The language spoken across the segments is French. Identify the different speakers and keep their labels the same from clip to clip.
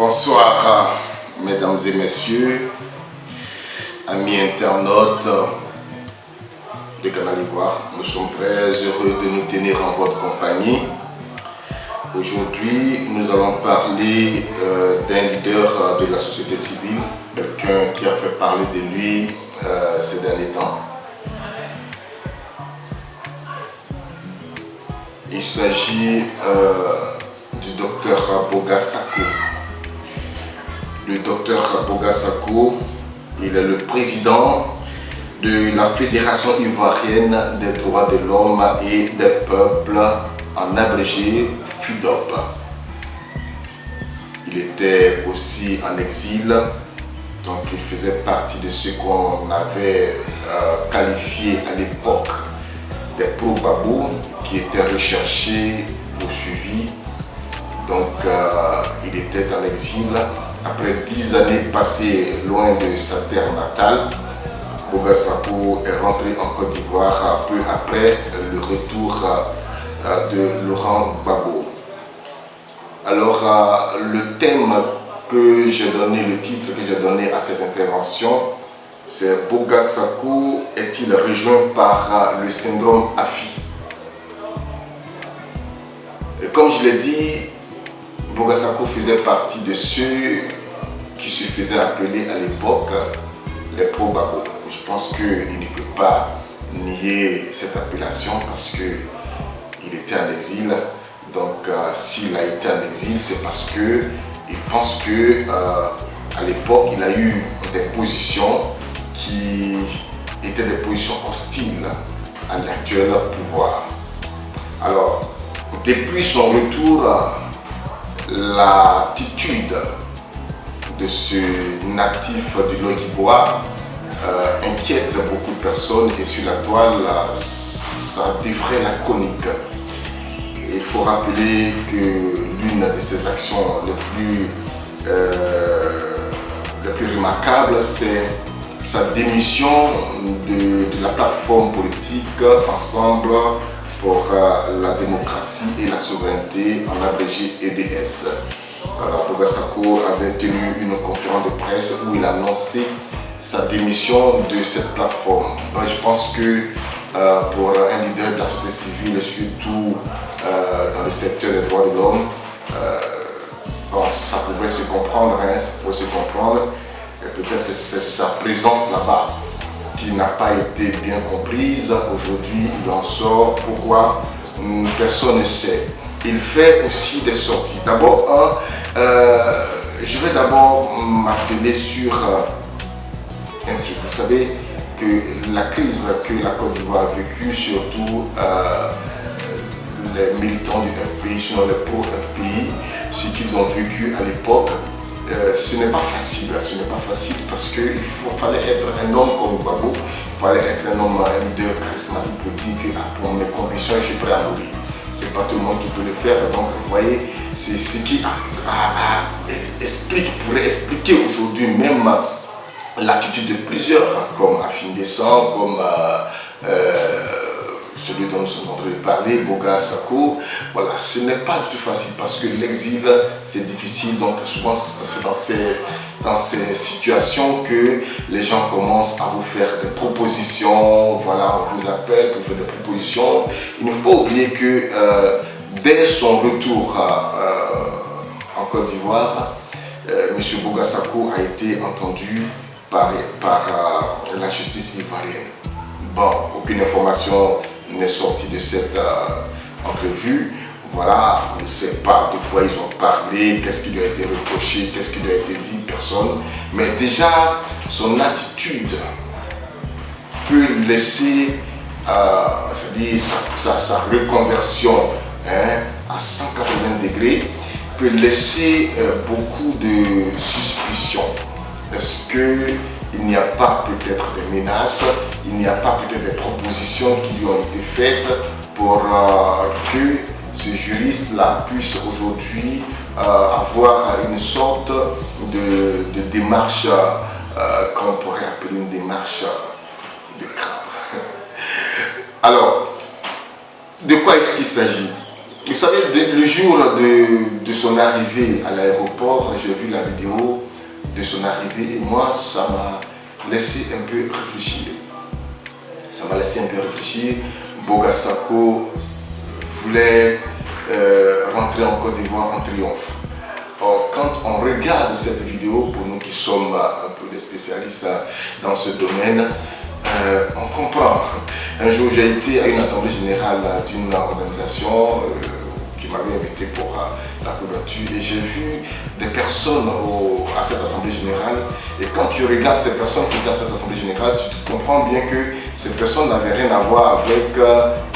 Speaker 1: Bonsoir, mesdames et messieurs, amis internautes de Canal Ivoire. Nous sommes très heureux de nous tenir en votre compagnie. Aujourd'hui, nous allons parler d'un leader de la société civile, quelqu'un qui a fait parler de lui ces derniers temps. Il s'agit du docteur Boga Sako. Le docteur Boga Sako, il est le président de la Fédération ivoirienne des droits de l'homme et des peuples, en abrégé FIDOP. Il était aussi en exil, donc il faisait partie de ce qu'on avait qualifié à l'époque des pro-babou, qui étaient recherchés, poursuivis. Donc il était en exil. Après 10 années passées loin de sa terre natale, Boga Sako est rentré en Côte d'Ivoire peu après le retour de Laurent Gbagbo. Alors le thème que j'ai donné, le titre que j'ai donné à cette intervention, c'est Boga Sako est-il rejoint par le syndrome AFI? Et comme je l'ai dit, Boga Sako faisait partie de ceux qui se faisaient appeler à l'époque les pro-babou. Je pense qu'il ne peut pas nier cette appellation parce qu'il était en exil. Donc s'il a été en exil, c'est parce qu'il pense qu'à l'époque, il a eu des positions qui étaient des positions hostiles à l'actuel pouvoir. Alors, depuis son retour, l'attitude de ce natif du Lodibois inquiète beaucoup de personnes et sur la toile, ça défraie la chronique. Il faut rappeler que l'une de ses actions les plus remarquables, c'est sa démission de la plateforme politique Ensemble pour la démocratie et la souveraineté, en abrégé EDS. Alors, Boga Sako avait tenu une conférence de presse où il a annoncé sa démission de cette plateforme. Donc, je pense que pour un leader de la société civile, surtout dans le secteur des droits de l'homme, ça pouvait se comprendre, Et peut-être c'est sa présence là-bas qui n'a pas été bien comprise. Aujourd'hui, il en sort. Pourquoi? Personne ne sait. Il fait aussi des sorties. D'abord, je vais d'abord m'atteler sur un truc. Vous savez que la crise que la Côte d'Ivoire a vécue, surtout les militants du FPI, sinon les pro-FPI, ce qu'ils ont vécu à l'époque, ce n'est pas facile. Parce qu'il fallait être un homme comme Gbagbo, il fallait être un homme, un leader charismatique pour dire que pour mes convictions, je suis prêt à mourir. C'est pas tout le monde qui peut le faire. Donc vous voyez, c'est ce qui pourrait expliquer aujourd'hui même l'attitude de plusieurs, comme Afin Descent, comme celui dont nous sommes en train de parler, Boga Sako. Voilà, ce n'est pas du tout facile parce que l'exil, c'est difficile. Donc souvent, c'est dans ces situations que les gens commencent à vous faire des propositions. Voilà, on vous appelle pour faire des propositions. Il ne faut pas oublier que dès son retour en Côte d'Ivoire, M. Boga Sako a été entendu par la justice ivoirienne. Bon, aucune information n'est sortie de cette entrevue. Voilà, on ne sait pas de quoi ils ont parlé, qu'est-ce qui lui a été reproché, qu'est-ce qui lui a été dit, personne. Mais déjà, son attitude peut laisser, c'est-à-dire sa reconversion à 180 degrés, peut laisser beaucoup de suspicions. Est-ce qu'il n'y a pas peut-être des menaces, il n'y a pas peut-être des propositions qui lui ont été faites pour que ce juriste-là puisse aujourd'hui avoir une sorte de démarche qu'on pourrait appeler une démarche de crabe. Alors, de quoi est-ce qu'il s'agit? Vous savez, le jour de son arrivée à l'aéroport, j'ai vu la vidéo de son arrivée et moi, ça m'a laissé un peu réfléchir. Boga Sako voulait rentrer en Côte d'Ivoire en triomphe. Or, quand on regarde cette vidéo, pour nous qui sommes un peu des spécialistes dans ce domaine, on comprend. Un jour, j'ai été à une assemblée générale d'une organisation qui m'avait invité pour la couverture et j'ai vu des personnes à cette assemblée générale. Et quand tu regardes ces personnes qui étaient à cette assemblée générale, tu comprends bien que ces personnes n'avaient rien à voir avec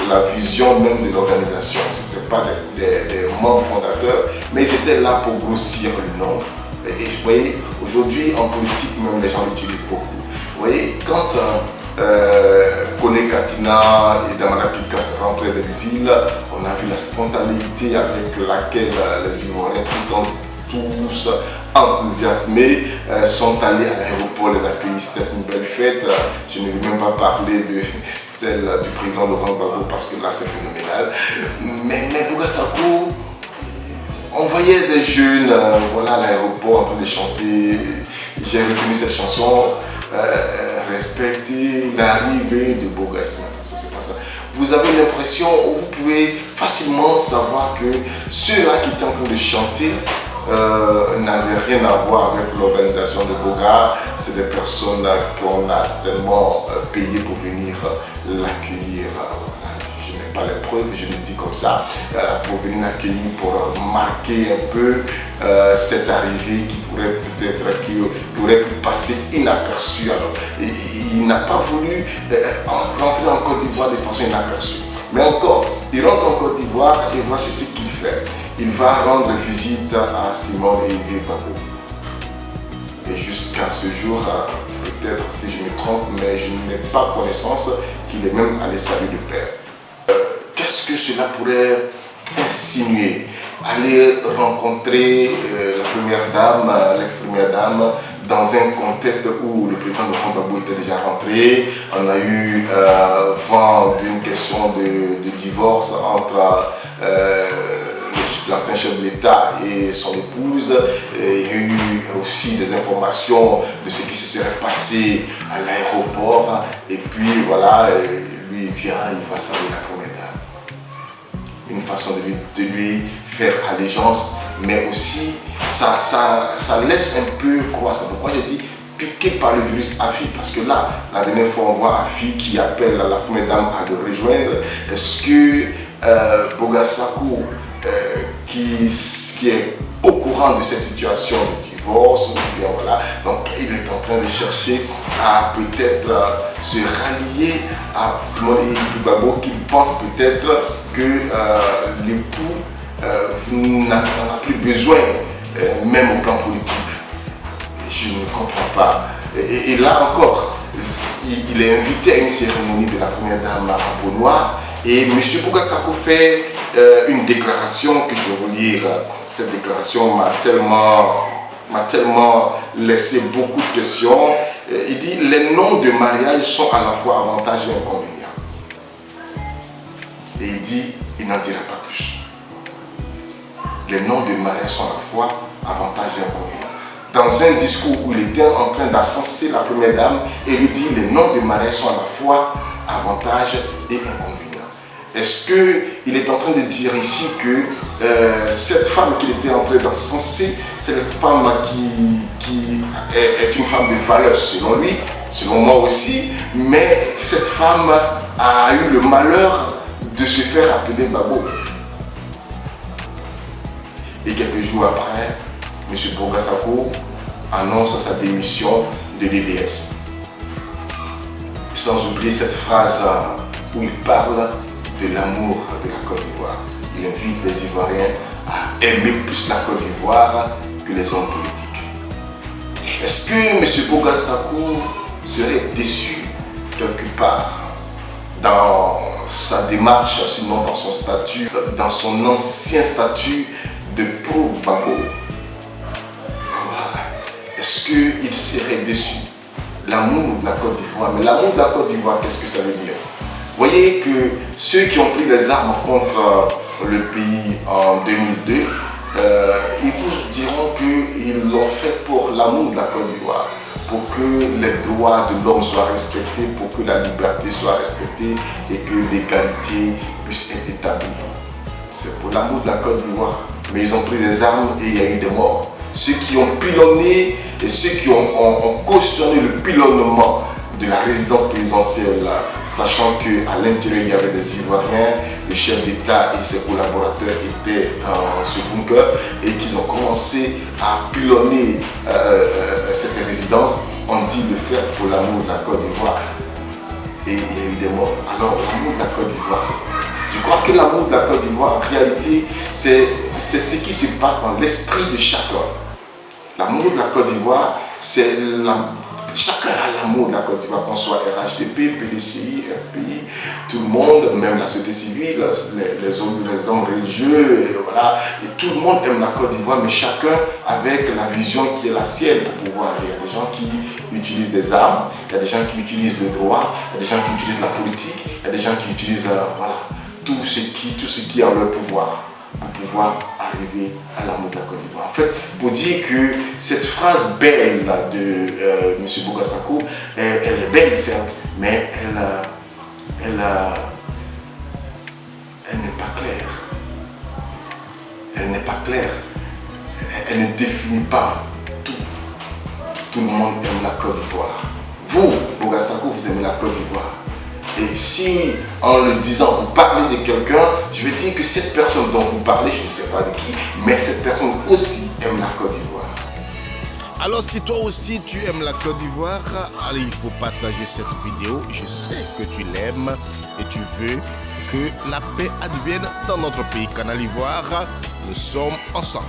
Speaker 1: la vision même de l'organisation. Ce n'étaient pas des membres fondateurs, mais ils étaient là pour grossir le nombre. Et vous voyez, aujourd'hui en politique, même les gens l'utilisent beaucoup. Vous voyez, quand Kone Katina et Damana Pika sont rentrés d'exil, on a vu la spontanéité avec laquelle les Ivoiriens, tous enthousiasmés, sont allés à l'aéroport les accueillir. C'était une belle fête. Je ne vais même pas parler de celle du président Laurent Gbagbo parce que là c'est phénoménal. Mais Boga Sako, on voyait des jeunes voilà, à l'aéroport en train de chanter. J'ai retenu cette chanson. Respecter l'arrivée de Boga. Ça, c'est pas ça. Vous avez l'impression, vous pouvez facilement savoir que ceux-là qui étaient en train de chanter n'avaient rien à voir avec l'organisation de Boga. C'est des personnes qu'on a certainement payées pour venir l'accueillir. Je n'ai pas les preuves, je le dis comme ça, pour venir l'accueillir, pour marquer un peu cette arrivée qui pourrait peut-être, qui aurait pu passer inaperçue. Alors, il n'a pas voulu rentrer en Côte d'Ivoire de façon inaperçue. Mais encore, il rentre en Côte d'Ivoire et voici ce qu'il fait. Il va rendre visite à Simone et Gbagbo. Et jusqu'à ce jour, peut-être si je me trompe, mais je n'ai pas connaissance qu'il est même allé saluer le père. Qu'est-ce que cela pourrait insinuer? Aller rencontrer la première dame, l'ex-première dame, dans un contexte où le président de Gbagbo était déjà rentré. On a eu vent d'une question de divorce entre l'ancien chef de l'État et son épouse. Il y a eu aussi des informations de ce qui se serait passé à l'aéroport. Et puis voilà, lui vient, il va saluer la première dame. Une façon de lui faire allégeance, mais aussi ça laisse un peu croire. C'est pourquoi j'ai dit piqué par le virus Afi, parce que là, la dernière fois on voit Afi qui appelle la première dame à le rejoindre. Est-ce que Boga Sako, qui est au courant de cette situation de divorce, ou bien voilà, donc il est en train de chercher à peut-être se rallier à Simone et Gbagbo, qui pense peut-être que l'époux n'en a plus besoin, même au plan politique. Je ne comprends pas. Et là encore, il est invité à une cérémonie de la première dame à peau noire et M. Boga Sako fait une déclaration que je vais vous lire. Cette déclaration m'a tellement laissé beaucoup de questions. Il dit: les noms de mariage sont à la fois avantages et inconvénients. Et il dit, il n'en dira pas plus. Les noms de mariage sont à la fois avantages et inconvénients. Dans un discours où il était en train d'ascenser la première dame, et lui dit, les noms de mariage sont à la fois avantages et inconvénients. Est-ce qu'il est en train de dire ici que cette femme qu'il était en train d'ascenser, c'est une femme qui est une femme de valeur selon lui, selon moi aussi, mais cette femme a eu le malheur de se faire appeler Gbagbo. Et quelques jours après, M. Boga Sako annonce sa démission de l'EDS. Sans oublier cette phrase où il parle de l'amour de la Côte d'Ivoire. Il invite les Ivoiriens à aimer plus la Côte d'Ivoire que les hommes politiques. Est-ce que M. Boga Sako serait déçu quelque part dans sa démarche, sinon dans son statut, dans son ancien statut de pro-Gbagbo? Est-ce qu'il serait déçu? L'amour de la Côte d'Ivoire. Mais l'amour de la Côte d'Ivoire, qu'est-ce que ça veut dire? Voyez que ceux qui ont pris les armes contre le pays en 2002, ils vous diront qu'ils l'ont fait pour l'amour de la Côte d'Ivoire, pour que les droits de l'homme soient respectés, pour que la liberté soit respectée et que l'égalité puisse être établie. C'est pour l'amour de la Côte d'Ivoire. Mais ils ont pris les armes et il y a eu des morts. Ceux qui ont pilonné et ceux qui ont cautionné le pilonnement de la résidence présidentielle, sachant qu'à l'intérieur il y avait des Ivoiriens, le chef d'État et ses collaborateurs étaient dans ce bunker et qu'ils ont commencé à pilonner cette résidence, ont dit le faire pour l'amour de la Côte d'Ivoire. Et il y a eu des morts. Alors l'amour de la Côte d'Ivoire, je crois que l'amour de la Côte d'Ivoire, en réalité, c'est ce qui se passe dans l'esprit de chacun. L'amour de la Côte d'Ivoire, c'est chacun a l'amour de la Côte d'Ivoire, qu'on soit RHDP, PDCI, FPI, tout le monde, même la société civile, les hommes religieux, et voilà. Et tout le monde aime la Côte d'Ivoire, mais chacun avec la vision qui est la sienne pour pouvoir aller. Il y a des gens qui utilisent des armes, il y a des gens qui utilisent le droit, il y a des gens qui utilisent la politique, il y a des gens qui utilisent voilà, tout ce qui est en leur pouvoir pour pouvoir arriver à l'amour de la Côte d'Ivoire. En fait, pour dire que cette phrase belle de M. Bouga Sako, elle est belle certes, mais elle n'est pas claire. Elle n'est pas claire. Elle ne définit pas tout. Tout le monde aime la Côte d'Ivoire. Vous, Bouga Sako, vous aimez la Côte d'Ivoire. Et si, en le disant, vous parlez de quelqu'un, je vais dire que cette personne dont vous parlez, je ne sais pas de qui, mais cette personne aussi aime la Côte d'Ivoire.
Speaker 2: Alors si toi aussi tu aimes la Côte d'Ivoire, allez, il faut partager cette vidéo. Je sais que tu l'aimes et tu veux que la paix advienne dans notre pays. Canal Ivoire, nous sommes ensemble.